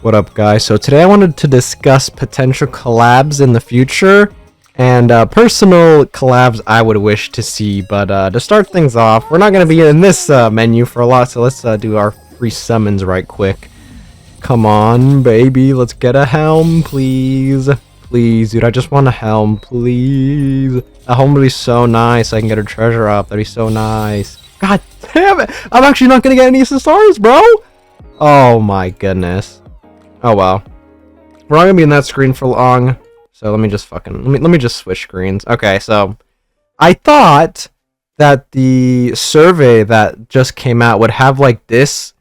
What up, guys? So today I wanted to discuss potential collabs in the future and personal collabs I would wish to see. But to start things off, we're not going to be in this menu for a lot, so let's do our free summons right quick. Come on, baby, let's get a helm, please. Please, dude, I just want a helm, please. A helm would be so nice. I can get a treasure up. That'd be so nice. God damn it! I'm actually not going to get any stars, bro! Oh my goodness. Oh well, we're not gonna be in that screen for long, so let me just let me just switch screens. Okay, so I thought that the survey that just came out would have like this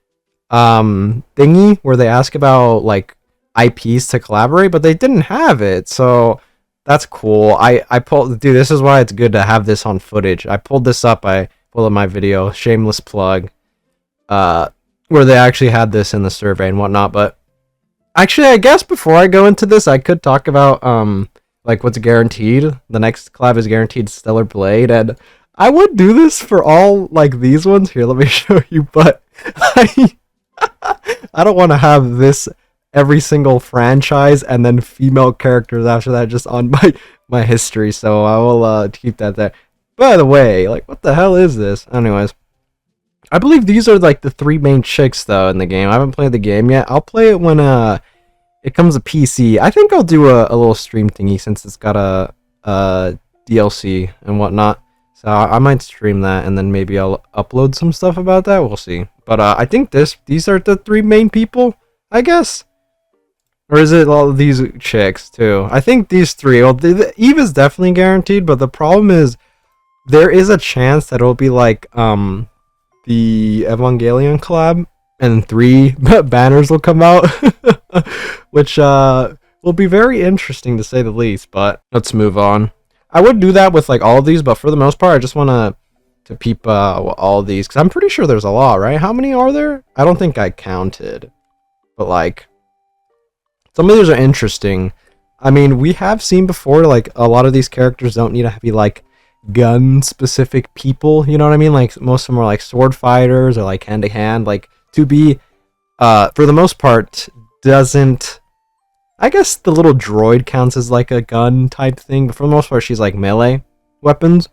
thingy where they ask about like IPs to collaborate, but they didn't have it, so that's cool. I pulled, dude, this is why it's good to have this on footage. I pulled this up. I pulled up my video, shameless plug, where they actually had this in the survey and whatnot, but. Actually, I guess before I go into this, I could talk about like what's guaranteed. The next collab is guaranteed Stellar Blade, and I would do this for all like these ones. Here, let me show you. But I don't want to have this every single franchise and then female characters after that just on my history. So I will keep that there. By the way, like what the hell is this? Anyways. I believe these are like the three main chicks though in the game. I haven't played the game yet. I'll play it when it comes to PC. I think I'll do a little stream thingy since it's got a DLC and whatnot. So I might stream that and then maybe I'll upload some stuff about that. We'll see. But I think these are the three main people, I guess. Or is it all these chicks too? I think these three. Well, Eve is definitely guaranteed, but the problem is there is a chance that it'll be like the Evangelion collab, and 3 banners will come out, which will be very interesting to say the least. But let's move on. I would do that with like all of these, but for the most part, I just want to peep all of these because I'm pretty sure there's a lot, right? How many are there? I don't think I counted, but like some of these are interesting. I mean, we have seen before like a lot of these characters don't need to be like gun specific people, you know what I mean? Like most of them are like sword fighters or like hand to hand. Like to be for the most part doesn't, I guess the little droid counts as like a gun type thing, but for the most part she's like melee weapons,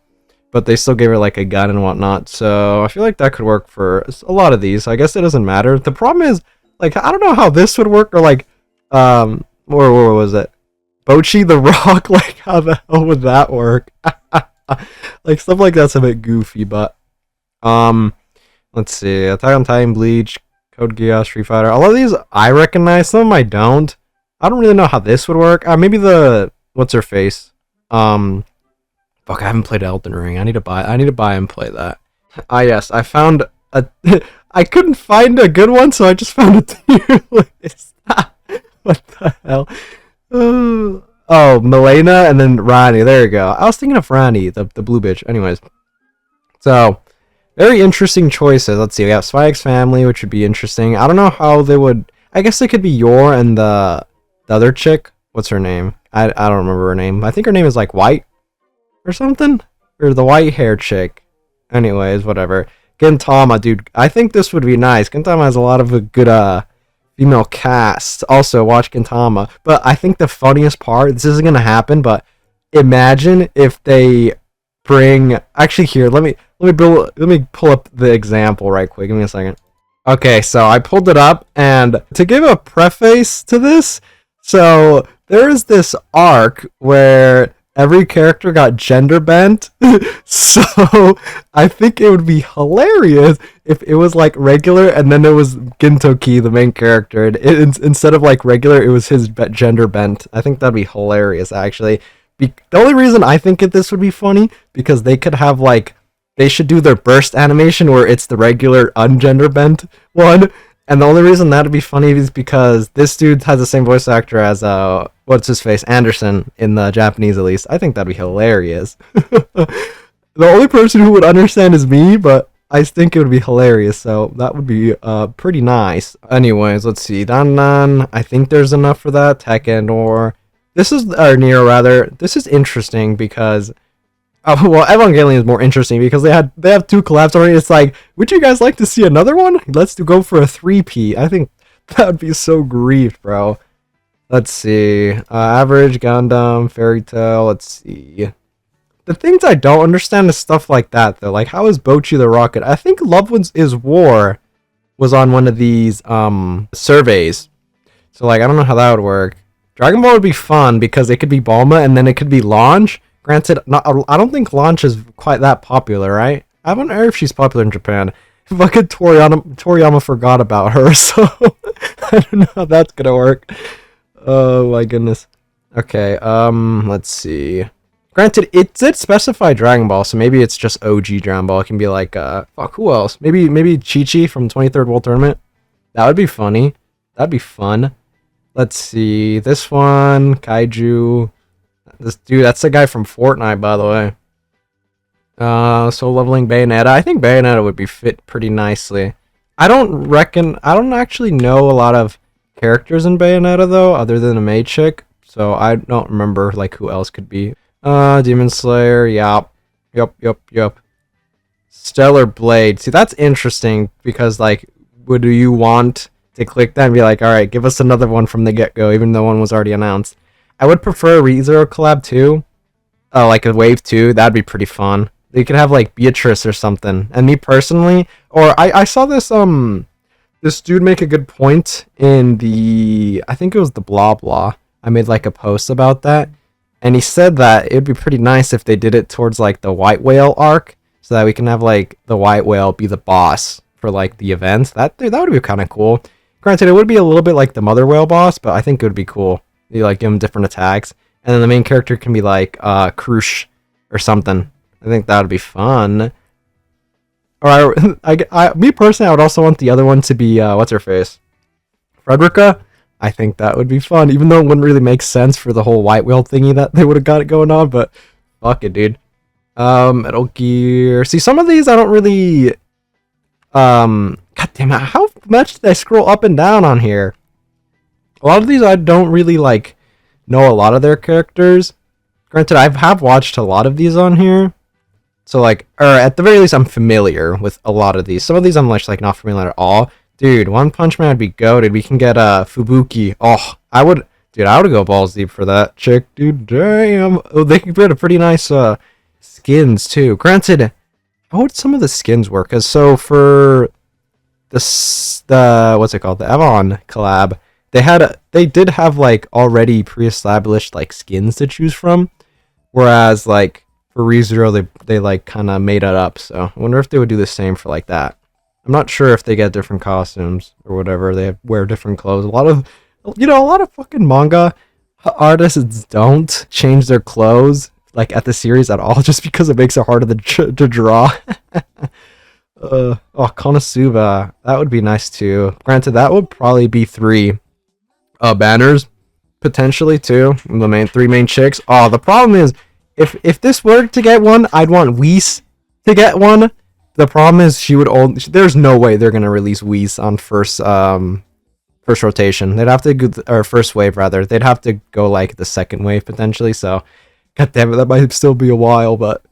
but they still gave her like a gun and whatnot. So I feel like that could work for a lot of these. I guess it doesn't matter. The problem is like I don't know how this would work, or like where was it, Bochi the Rock, like how the hell would that work? Like stuff like that's a bit goofy, but let's see. Attack on Titan, Bleach, Code Geass, Street Fighter. All of these I recognize, some of them I don't. I don't really know how this would work. Maybe the what's her face? Fuck, I haven't played Elden Ring. I need to buy and play that. Yes, I found a I couldn't find a good one, so I just found a tier list. What the hell? Oh, Milena and then Rani. There you go. I was thinking of Rani, the blue bitch. Anyways. So, very interesting choices. Let's see. We have Spy X Family, which would be interesting. I don't know how they would... I guess they could be Yor and the other chick. What's her name? I don't remember her name. I think her name is like White or something. Or the white hair chick. Anyways, whatever. Gintama, dude. I think this would be nice. Gintama has a lot of a good... female cast. Also watch Gintama. But I think the funniest part, this isn't gonna happen, but imagine if they bring, actually here, let me pull up the example right quick. Give me a second. Okay, so I pulled it up, and to give a preface to this, so there is this arc where every character got gender bent. So I think it would be hilarious if it was like regular and then it was Gintoki, the main character, and instead of like regular, it was his gender bent. I think that'd be hilarious, actually. The only reason I think this would be funny, because they could have like, they should do their burst animation where it's the regular ungender bent one. And the only reason that'd be funny is because this dude has the same voice actor as what's his face, Anderson, in the Japanese at least. I think that'd be hilarious. The only person who would understand is me, but I think it would be hilarious, so that would be pretty nice. Anyways, let's see. Dan, I think there's enough for that. Tekken, or this is, or Neo rather. This is interesting because well, Evangelion is more interesting because they have 2 collabs already. It's like, would you guys like to see another one? Let's go for a 3P. I think That would be so grieved, bro. Let's see. Average, Gundam, Fairy Tail. Let's see. The things I don't understand is stuff like that, though. Like, how is Bochi the Rocket? I think Love is War was on one of these surveys. So, like, I don't know how that would work. Dragon Ball would be fun because it could be Bulma and then it could be Launch. Granted, I don't think Launch is quite that popular, right? I wonder if she's popular in Japan. Fucking Toriyama forgot about her, so I don't know how that's gonna work. Oh my goodness. Okay, let's see. Granted, it did specify Dragon Ball, so maybe it's just OG Dragon Ball. It can be like, fuck, who else? Maybe Chi-Chi from 23rd World Tournament. That would be funny. That'd be fun. Let's see. This one, Kaiju. This dude, that's the guy from Fortnite, by the way. So leveling Bayonetta. I think Bayonetta would be fit pretty nicely. I don't actually know a lot of characters in Bayonetta, though, other than a maid chick. So I don't remember, like, who else could be. Demon Slayer, yup. Stellar Blade. See, that's interesting, because, like, would you want to click that and be like, alright, give us another one from the get-go, even though one was already announced. I would prefer a ReZero collab, too. Like a Wave 2, that'd be pretty fun. You could have, like, Beatrice or something. And me personally, or I saw this, this dude make a good point in the, I think it was the Blah Blah. I made, like, a post about that. And he said that it'd be pretty nice if they did it towards, like, the White Whale arc, so that we can have, like, the White Whale be the boss for, like, the event. That would be kind of cool. Granted, it would be a little bit like the Mother Whale boss, but I think it would be cool. You, like, give him different attacks. And then the main character can be, like, Krush or something. I think that would be fun. Or, me personally, I would also want the other one to be, what's-her-face? Frederica? I think that would be fun, even though it wouldn't really make sense for the whole White Whale thingy that they would have got it going on, but fuck it, dude. Metal Gear. See, some of these I don't really, god damn it, how much did I scroll up and down on here? A lot of these I don't really, like, know a lot of their characters. Granted, I have watched a lot of these on here. So, like, or at the very least, I'm familiar with a lot of these. Some of these I'm, like not familiar at all. Dude, One Punch Man would be goated. We can get Fubuki. Oh, I would go balls deep for that chick, dude. Damn. Oh, they can get a pretty nice skins too. Granted, how would some of the skins work? Cause so for the what's it called, the Evon collab, they did have like already pre-established like skins to choose from, whereas like for ReZero they like kind of made it up. So I wonder if they would do the same for like that. I'm not sure if they get different costumes or whatever. They wear different clothes. A lot of fucking manga artists don't change their clothes like at the series at all, just because it makes it harder to draw. Konosuba, that would be nice too. Granted, that would probably be 3 banners potentially too. The 3 main chicks. Oh, the problem is if this were to get one, I'd want Whis to get one. The problem is there's no way they're gonna release Whis on first rotation. They'd have to go, or first wave rather. They'd have to go like the second wave potentially. So, god damn it, that might still be a while. But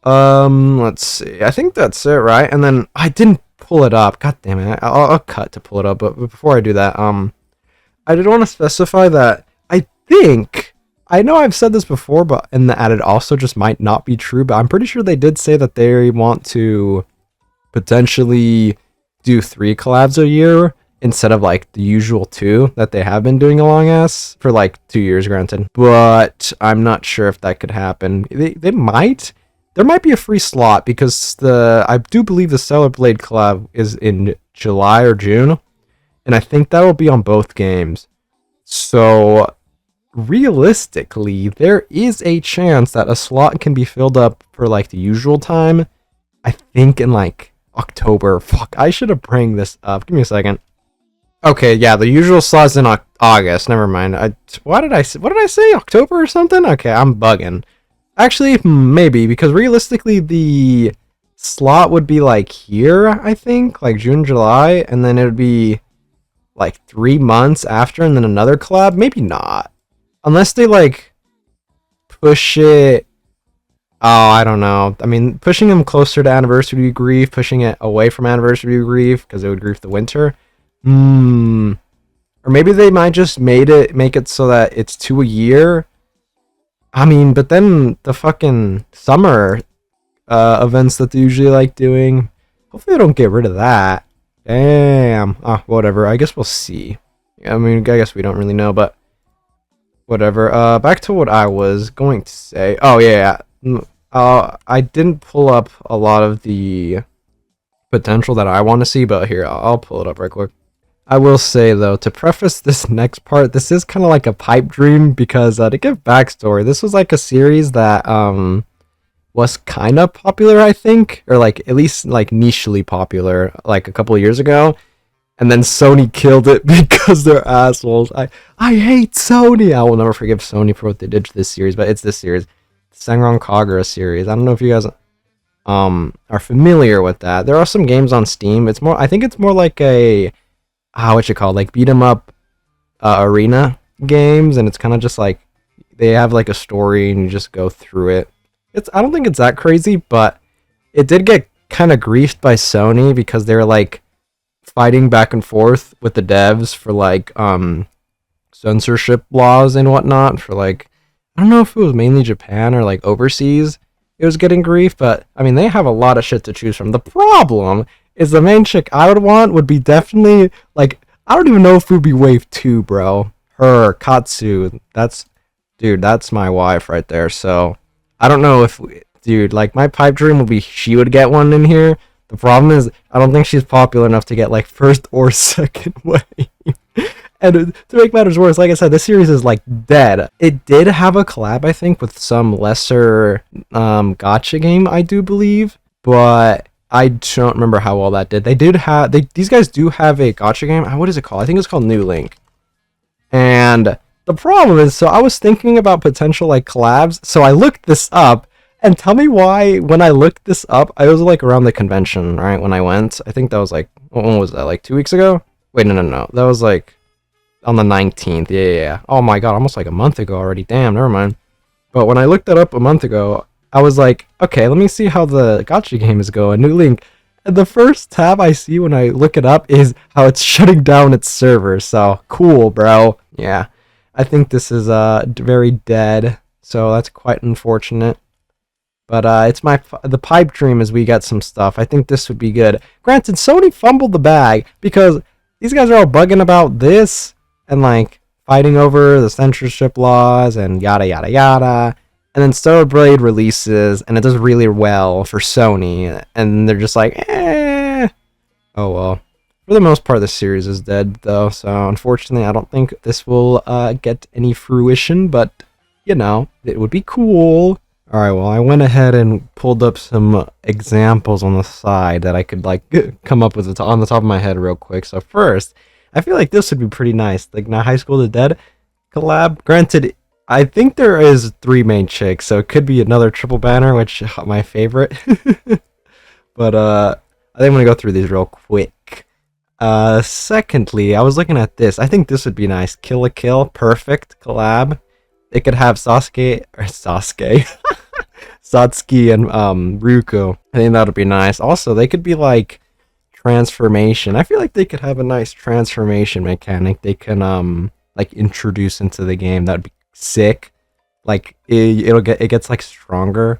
let's see. I think that's it, right? And then I didn't pull it up. God damn it, I'll cut to pull it up. But before I do that, I did want to specify that I know I've said this before, and that it also just might not be true, but I'm pretty sure they did say that they want to potentially do 3 collabs a year instead of like the usual 2 that they have been doing along as for like 2 years, granted. But I'm not sure if that could happen. They might. There might be a free slot because I do believe the Stellar Blade collab is in July or June, and I think that will be on both games. So realistically, there is a chance that a slot can be filled up for like the usual time. I think in like October. Fuck, I should have bring this up. Give me a second. Okay, yeah, the usual slot's in August. Never mind. What did I say? October or something? Okay, I'm bugging. Actually, maybe, because realistically the slot would be like here, I think, like June, July, and then it would be like 3 months after, and then another collab. Maybe not. Unless they, like, push it... Oh, I don't know. I mean, pushing them closer to Anniversary would grief, pushing it away from Anniversary would grief, because it would grief the winter. Or maybe they might just make it so that it's 2 a year. I mean, but then the fucking summer events that they usually like doing. Hopefully they don't get rid of that. Damn. Ah, whatever. I guess we'll see. I mean, I guess we don't really know, but whatever. Back to what I was going to say. Oh yeah. I didn't pull up a lot of the potential that I want to see, but here I'll pull it up right quick. I will say though, to preface this next part, this is kind of like a pipe dream because to give backstory, this was like a series that was kind of popular, I think, or like at least like nichely popular, like a couple of years ago, and then Sony killed it because they're assholes. I hate Sony. I will never forgive Sony for what they did to this series, but it's this series, Senran Kagura series. I don't know if you guys are familiar with that. There are some games on Steam. It's more, I think it's more like a what you call, like beat 'em up arena games, and it's kind of just like they have like a story and you just go through it. I don't think it's that crazy, but it did get kind of griefed by Sony because they're like fighting back and forth with the devs for like censorship laws and whatnot, for like, I don't know if it was mainly Japan or like overseas it was getting grief, but I mean they have a lot of shit to choose from. The problem is the main chick I would want would be definitely like, I don't even know if it would be wave 2, bro. Her, Katsu, that's my wife right there. So I don't know if, dude, like my pipe dream would be she would get one in here. The problem is I don't think she's popular enough to get like first or second wave. And to make matters worse, like I said, this series is like dead. It did have a collab, I think, with some lesser gacha game, I do believe, but I don't remember how well that did. These guys do have a gacha game. What is it called? I think it's called New Link. And the problem is, so I was thinking about potential like collabs, so I looked this up, and tell me why when I looked this up, I was like around the convention, right, when I went. I think that was like, when was that, like 2 weeks ago? Wait, no. That was like on the 19th. Yeah. Oh my god, almost like a month ago already. Damn, never mind. But when I looked that up a month ago, I was like, okay, let me see how the gacha game is going. New Link. And the first tab I see when I look it up is how it's shutting down its server. So, cool, bro. Yeah. I think this is very dead. So that's quite unfortunate. But it's the pipe dream is we get some stuff. I think this would be good. Granted, Sony fumbled the bag because these guys are all bugging about this and like fighting over the censorship laws and yada yada yada. And then Stellar Blade releases, and it does really well for Sony, and they're just like, eh. Oh well. For the most part, the series is dead, though, so unfortunately, I don't think this will get any fruition, but, you know, it would be cool. Alright, well, I went ahead and pulled up some examples on the side that I could, like, come up with on the top of my head real quick. So first, I feel like this would be pretty nice. Like, now High School of the Dead collab. Granted, I think there is 3 main chicks, so it could be another triple banner, which my favorite. But I think I'm gonna go through these real quick. Secondly, I was looking at this. I think this would be nice. Kill a Kill, perfect collab. It could have Satsuki and Ryuko. I think that would be nice. Also, they could be like transformation. I feel like they could have a nice transformation mechanic. They can like introduce into the game. That would be sick. Like it gets like stronger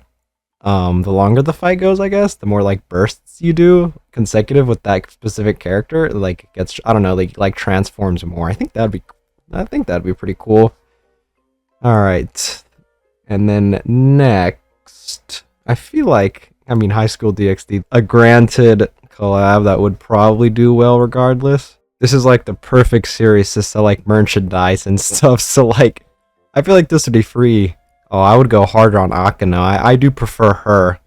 the longer the fight goes, I guess. The more like bursts you do consecutive with that specific character, like it gets, I don't know, like transforms more. I think that'd be pretty cool. All right, and then next, I feel like, I mean, High School DxD, a granted collab that would probably do well regardless. This is like the perfect series to sell like merchandise and stuff, so like I feel like this would be free. Oh, I would go harder on Akano. I do prefer her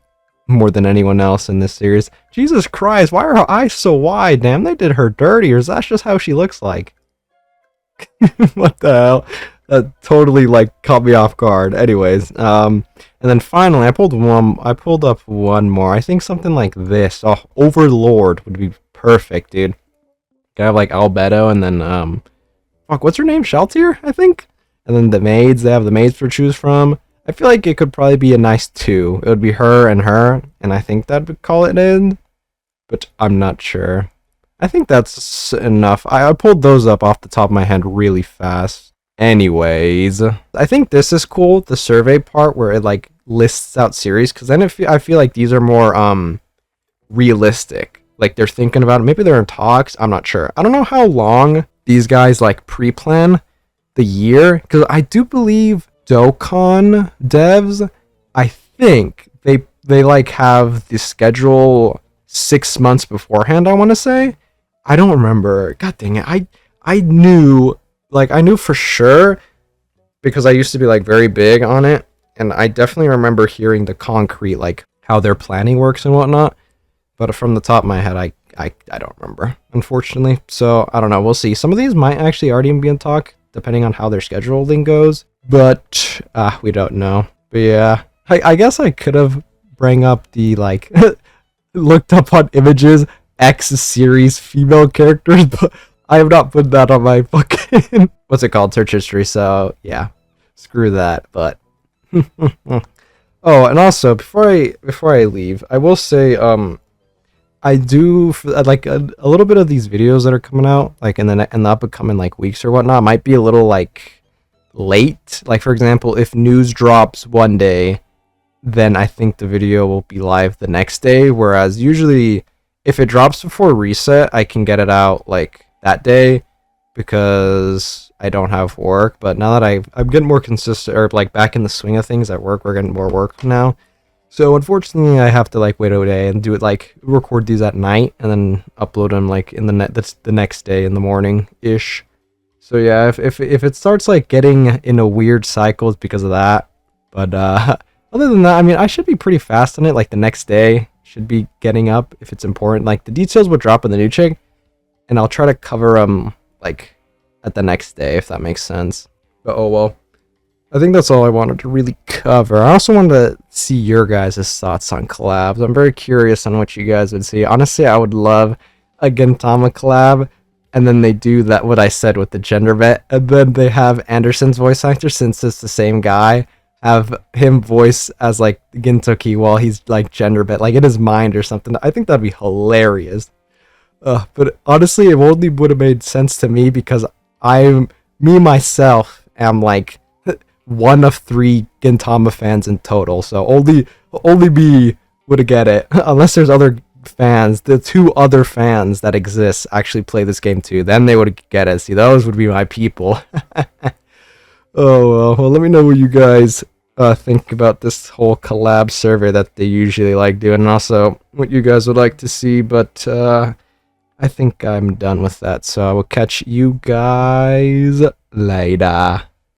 more than anyone else in this series. Jesus Christ, why are her eyes so wide? Damn, they did her dirty, or is that just how she looks like? What the hell? That totally like caught me off guard. Anyways, and then finally I pulled up one more. I think something like this. Oh, Overlord would be perfect, dude. Could have like Albedo and then fuck, what's her name? Shaltier, I think? And then the maids, they have the maids to choose from. I feel like it could probably be a nice 2. It would be her, and I think that would call it in. But I'm not sure. I think that's enough. I pulled those up off the top of my head really fast. Anyways, I think this is cool, the survey part where it like lists out series, because then I feel like these are more realistic. Like they're thinking about it. Maybe they're in talks. I'm not sure. I don't know how long these guys like pre-plan the year, because I do believe Dokkan devs, I think they like have the schedule 6 months beforehand, I want to say. I don't remember. God dang it. I knew for sure, because I used to be like very big on it, and I definitely remember hearing the concrete like how their planning works and whatnot. But from the top of my head, I don't remember, unfortunately. So I don't know. We'll see. Some of these might actually already be in talk, depending on how their scheduling goes. But we don't know. But yeah, I guess I could have bring up the like looked up on images X series female characters, but I have not put that on my fucking what's it called, search history. So yeah, screw that. But oh, and also before I leave, I will say I do like a little bit of these videos that are coming out like in the upcoming like weeks or whatnot might be a little like late. Like for example, if news drops one day, then I think the video will be live the next day. Whereas usually if it drops before reset, I can get it out like that day because I don't have work. But now that I'm getting more consistent, or like back in the swing of things at work, we're getting more work now. So unfortunately, I have to like wait a day and do it like record these at night and then upload them like in that's the next day in the morning ish. So yeah, if it starts like getting in a weird cycle, it's because of that. But other than that, I mean, I should be pretty fast on it. Like the next day should be getting up if it's important. Like the details will drop in the new chick, and I'll try to cover them like at the next day if that makes sense. But oh well. I think that's all I wanted to really cover. I also wanted to see your guys' thoughts on collabs. I'm very curious on what you guys would see. Honestly, I would love a Gintama collab, and then they do that what I said with the gender bet, and then they have Anderson's voice actor, since it's the same guy, have him voice as like Gintoki while he's like gender bet, like in his mind or something. I think that'd be hilarious. But honestly, it only would have made sense to me because myself am like one of 3 Gintama fans in total, so only me would get it, unless there's other fans. The 2 other fans that exist actually play this game too, then they would get it. See, those would be my people. Oh well, let me know what you guys think about this whole collab survey that they usually like doing, and also what you guys would like to see. But I think I'm done with that, so I will catch you guys later.